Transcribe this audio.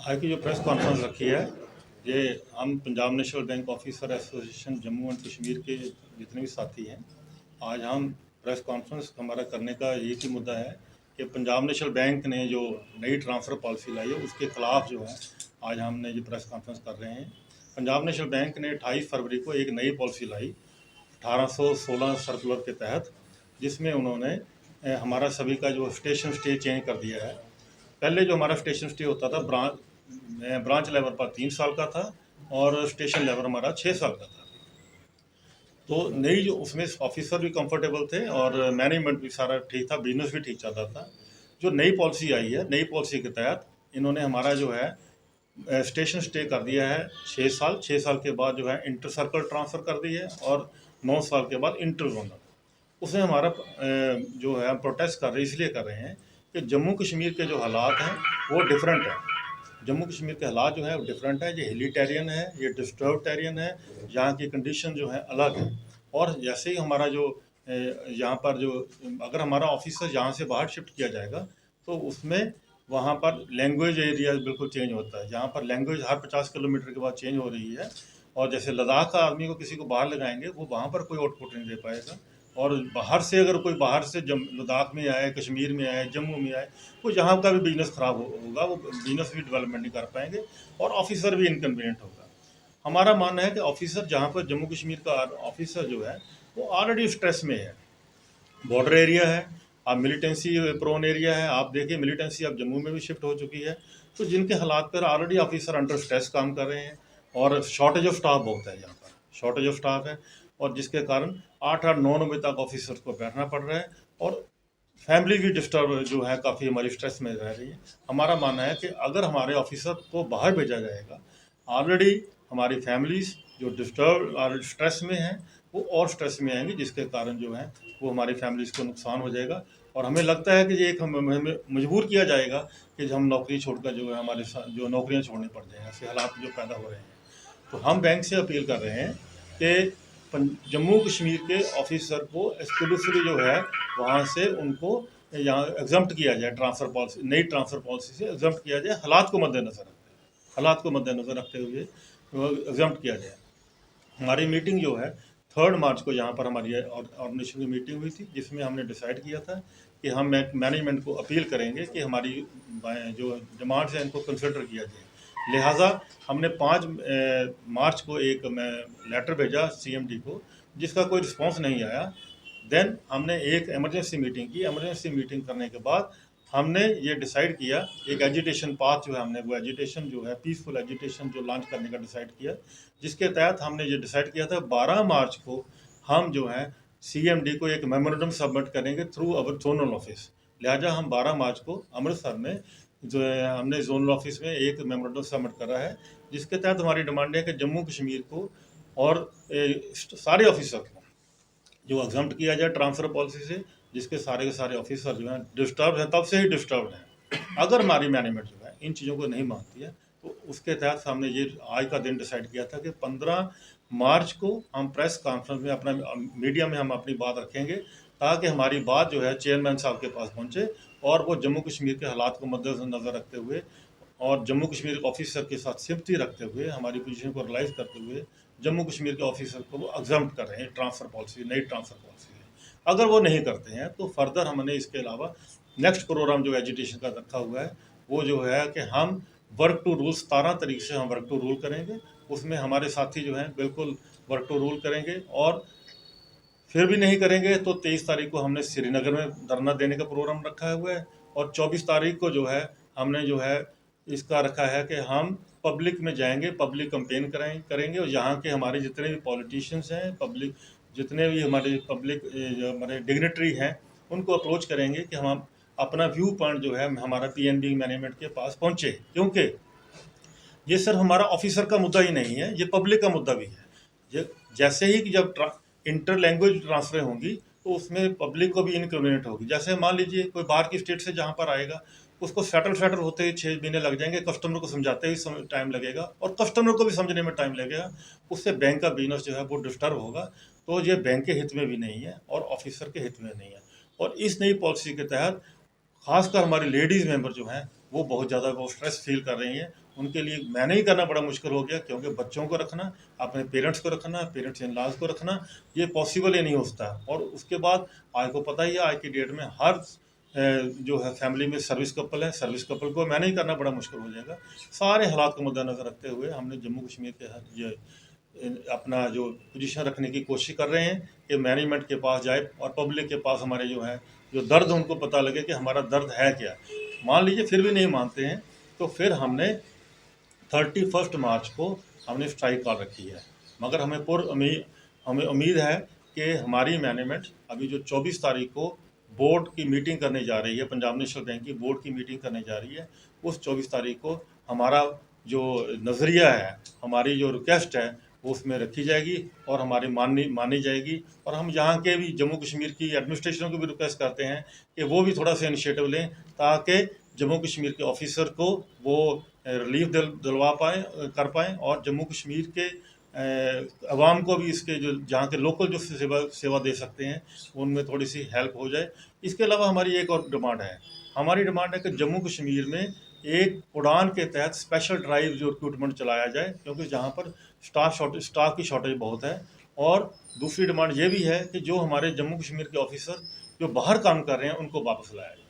आज की जो प्रेस कॉन्फ्रेंस रखी है, ये हम Punjab national bank officer association Jammu and Kashmir के जितने भी साथी हैं, आज हम प्रेस कॉन्फ्रेंस हमारा करने का एक ही मुद्दा है कि पंजाब नेशनल बैंक ने जो नई ट्रांसफ़र पॉलिसी लाई है उसके खिलाफ जो है आज हमने ये प्रेस कॉन्फ्रेंस कर रहे हैं। पंजाब नेशनल बैंक ने 28 फरवरी को एक नई पॉलिसी लाई 1816 सर्कुलर के तहत, जिसमें उन्होंने हमारा सभी का जो स्टेशन स्टे चेंज कर दिया है। पहले जो हमारा स्टेशन स्टे होता था ब्रांच लेवल पर 3 साल का था और स्टेशन लेवल हमारा 6 साल का था। तो नई जो उसमें ऑफिसर भी कंफर्टेबल थे और मैनेजमेंट भी सारा ठीक था, बिजनेस भी ठीक चल रहा था। जो नई पॉलिसी आई है, नई पॉलिसी के तहत इन्होंने हमारा जो है स्टेशन स्टे कर दिया है 6 साल के बाद जो है इंटर सर्कल ट्रांसफ़र कर दी है और 9 साल के बाद इंटर जोनल। उसमें हमारा जो है प्रोटेस्ट कर रहे इसलिए कर रहे हैं कि जम्मू कश्मीर के जो हालात हैं वो डिफरेंट हैं। जम्मू कश्मीर के हालात जो है वो डिफरेंट है। ये हिली टेरियन है, ये डिस्टर्ब टेरियन है, यहाँ की कंडीशन जो है अलग है। और जैसे ही हमारा जो यहाँ पर जो अगर हमारा ऑफिसर यहाँ से बाहर शिफ्ट किया जाएगा तो उसमें वहाँ पर लैंग्वेज एरिया बिल्कुल चेंज होता है। यहाँ पर लैंग्वेज हर 50 किलोमीटर के बाद चेंज हो रही है। और जैसे लद्दाख का आदमी को किसी को बाहर लगाएंगे, वो वहाँ पर कोई आउटपुट नहीं दे पाएगा। और बाहर से अगर कोई बाहर से लद्दाख में आए, कश्मीर में आए, जम्मू में आए, तो यहाँ का भी बिजनेस ख़राब होगा, वो बिजनेस भी डेवलपमेंट नहीं कर पाएंगे और ऑफिसर भी इनकन्वीनियंट होगा। हमारा मानना है कि ऑफिसर जहाँ पर जम्मू कश्मीर का ऑफिसर जो है वो ऑलरेडी स्ट्रेस में है। बॉर्डर एरिया है, आप मिलिटेंसी प्रोन एरिया है, आप देखिए मिलिटेंसी अब जम्मू में भी शिफ्ट हो चुकी है। तो जिनके हालात पर ऑलरेडी ऑफिसर अंडर स्ट्रेस काम कर रहे हैं और शॉर्टेज ऑफ स्टाफ बहुत है, यहाँ पर शॉर्टेज ऑफ स्टाफ है और जिसके कारण 8-9 बजे तक ऑफिसर्स को बैठना पड़ रहा है और फैमिली भी डिस्टर्ब जो है काफ़ी हमारी स्ट्रेस में रह रही है। हमारा मानना है कि अगर हमारे ऑफिसर को बाहर भेजा जाएगा, ऑलरेडी हमारी फैमिलीज जो डिस्टर्ब और स्ट्रेस में हैं वो और स्ट्रेस में आएंगी, जिसके कारण जो है वो हमारी फैमिलीज को नुकसान हो जाएगा। और हमें लगता है कि ये एक हमें मजबूर किया जाएगा कि हम नौकरी छोड़कर जो है हमारे साथ जो नौकरियां छोड़नी पड़ जाएंगी, ऐसे हालात जो पैदा हो रहे हैं। तो हम बैंक से अपील कर रहे हैं कि जम्मू कश्मीर के ऑफिसर को एक्सक्लूसिवली जो है वहाँ से उनको यहाँ एग्जम्प्ट किया जाए, ट्रांसफ़र पॉलिसी नई ट्रांसफ़र पॉलिसी से एग्जम्प्ट किया जाए, हालात को मद्देनज़र रखते हुए एग्जम्प्ट किया जाए। हमारी मीटिंग जो है 3 मार्च को यहाँ पर हमारी ऑर्गेनाइजेशन की मीटिंग हुई थी, जिसमें हमने डिसाइड किया था कि हम मैनेजमेंट को अपील करेंगे कि हमारी जो डिमांड्स हैं इनको कंसिडर किया जाए। लिहाजा हमने 5 मार्च को एक लेटर भेजा सीएमडी को, जिसका कोई रिस्पांस नहीं आया। देन हमने एक एमरजेंसी मीटिंग की। एमरजेंसी मीटिंग करने के बाद हमने ये डिसाइड किया, एक एजिटेशन पाथ जो है हमने वो एजिटेशन जो है पीसफुल एजिटेशन जो लॉन्च करने का डिसाइड किया, जिसके तहत हमने ये डिसाइड किया था 12 मार्च को हम जो है सीएमडी को एक मेमोरेंडम सबमिट करेंगे थ्रू अवर जोनल ऑफिस। लिहाजा हम 12 मार्च को अमृतसर में जो है हमने जोनल ऑफिस में एक मेमोरेंडम सबमिट करा है, जिसके तहत हमारी डिमांड है कि जम्मू कश्मीर को और सारे ऑफिसर को जो एग्जम्प्ट किया जाए ट्रांसफ़र पॉलिसी से, जिसके सारे के सारे ऑफिसर जो हैं डिस्टर्ब हैं, तब से ही डिस्टर्ब हैं। अगर हमारी मैनेजमेंट जो है इन चीज़ों को नहीं मानती है तो उसके तहत हमने ये आज का दिन डिसाइड किया था कि 15 मार्च को हम प्रेस कॉन्फ्रेंस में अपना मीडिया में हम अपनी बात रखेंगे, ताकि हमारी बात जो है चेयरमैन साहब के पास पहुँचे और वो जम्मू कश्मीर के हालात को मद्देनज़र रखते हुए और जम्मू कश्मीर के ऑफिसर के साथ सिम्पथी रखते हुए हमारी पोजीशन को रियलाइज़ करते हुए जम्मू कश्मीर के ऑफिसर को वो एग्जम्प्ट कर रहे हैं ट्रांसफ़र पॉलिसी, नई ट्रांसफ़र पॉलिसी है। अगर वो नहीं करते हैं तो फर्दर हमने इसके अलावा नेक्स्ट प्रोग्राम जो एजुटेशन का रखा हुआ है वो जो है कि हम वर्क टू रूल 17 तारीख से हम वर्क टू रूल करेंगे। उसमें हमारे साथी जो हैं बिल्कुल वर्क टू रूल करेंगे और फिर भी नहीं करेंगे तो 23 तारीख को हमने श्रीनगर में धरना देने का प्रोग्राम रखा हुआ है और 24 तारीख को जो है हमने जो है इसका रखा है कि हम पब्लिक में जाएंगे, पब्लिक कंपेन करेंगे और यहाँ के हमारे जितने भी पॉलिटिशियंस हैं, पब्लिक जितने भी हमारे पब्लिक जो हमारे डिग्नेटरी हैं उनको अप्रोच करेंगे कि हम अपना व्यू पॉइंट जो है हमारा पीएनबी मैनेजमेंट के पास पहुँचे, क्योंकि ये सिर्फ हमारा ऑफिसर का मुद्दा ही नहीं है, ये पब्लिक का मुद्दा भी है। ये जैसे ही कि जब इंटर लैंग्वेज ट्रांसफर होंगी तो उसमें पब्लिक को भी इनकन्वीनियंट होगी। जैसे मान लीजिए कोई बाहर की स्टेट से जहाँ पर आएगा उसको सेटल होते ही 6 महीने लग जाएंगे, कस्टमर को समझाते ही टाइम लगेगा और कस्टमर को भी समझने में टाइम लगेगा। उससे बैंक का बिजनेस जो है वो डिस्टर्ब होगा। तो ये बैंक के हित में भी नहीं है और ऑफिसर के हित में नहीं है। और इस नई पॉलिसी के तहत खासकर हमारी लेडीज़ मेंबर जो हैं वो बहुत ज़्यादा वो स्ट्रेस फील कर रही हैं। उनके लिए मैंने ही करना बड़ा मुश्किल हो गया, क्योंकि बच्चों को रखना, अपने पेरेंट्स को रखना, पेरेंट्स इन लॉज को रखना, ये पॉसिबल ही नहीं होता। और उसके बाद आज को पता ही है, आज की डेट में हर जो है फैमिली में सर्विस कपल है, सर्विस कपल को मैनेज करना बड़ा मुश्किल हो जाएगा। सारे हालात को मद्देनज़र रखते हुए हमने जम्मू कश्मीर के हर ये अपना जो पोजीशन रखने की कोशिश कर रहे हैं कि मैनेजमेंट के पास जाए और पब्लिक के पास हमारे जो है जो दर्द उनको पता लगे कि हमारा दर्द है क्या। मान लीजिए फिर भी नहीं मानते हैं, तो फिर हमने 31 मार्च को हमने स्ट्राइक कॉल रखी है। मगर हमें उम्मीद है कि हमारी मैनेजमेंट अभी जो 24 तारीख को बोर्ड की मीटिंग करने जा रही है, पंजाब नेशनल बैंक की बोर्ड की मीटिंग करने जा रही है, उस 24 तारीख को हमारा जो नज़रिया है, हमारी जो रिक्वेस्ट है, वो उसमें रखी जाएगी और हमारी मानी जाएगी। और हम यहाँ के भी जम्मू कश्मीर की एडमिनिस्ट्रेशन को भी रिक्वेस्ट करते हैं कि वो भी थोड़ा सा इनिशिएटिव लें, ताकि जम्मू कश्मीर के ऑफिसर को वो रिलीफ दिलवा पाएँ कर पाएँ, और जम्मू कश्मीर के आवाम को भी इसके जो जहाँ के लोकल जो सेवा दे सकते हैं उनमें थोड़ी सी हेल्प हो जाए। इसके अलावा हमारी एक और डिमांड है, हमारी डिमांड है कि जम्मू कश्मीर में एक उड़ान के तहत स्पेशल ड्राइव जो रिक्रूटमेंट चलाया जाए, क्योंकि जहाँ पर स्टाफ की शॉर्टेज बहुत है। और दूसरी डिमांड ये भी है कि जो हमारे जम्मू कश्मीर के ऑफिसर जो बाहर काम कर रहे हैं उनको वापस लाया जाए।